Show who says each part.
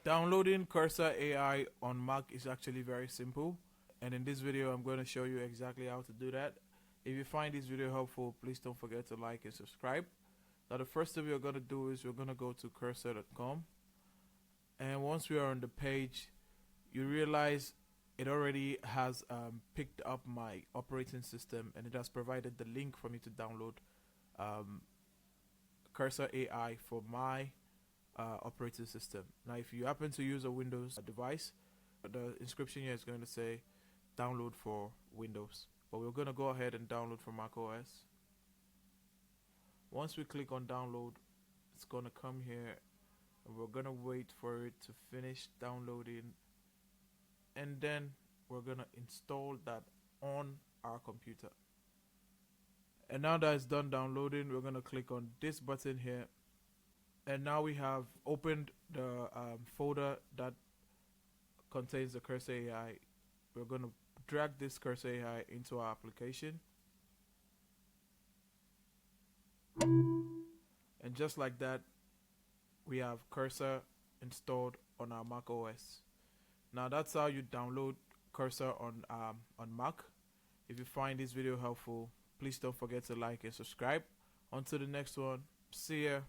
Speaker 1: Downloading CursorAI on Mac is actually very simple, and in this video I'm going to show you exactly how to do that. If you find this video helpful, please don't forget to like and subscribe. Now the first thing we're going to do is we're going to go to cursor.com, and once we are on the page, you realize it already has picked up my operating system, and it has provided the link for me to download CursorAI for my operating system. Now if you happen to use a Windows device, the inscription here is going to say download for Windows, but we're going to go ahead and download for Mac OS. Once we click on download, it's going to come here, and we're going to wait for it to finish downloading, and then we're going to install that on our computer. And now that it's done downloading, we're going to click on this button here, and now we have opened the folder that contains the CursorAI. We're going to drag this CursorAI into our application, and just like that, we have Cursor installed on our Mac OS. Now that's how you download Cursor on Mac. If you find this video helpful, please don't forget to like and subscribe. On to the next one. See ya.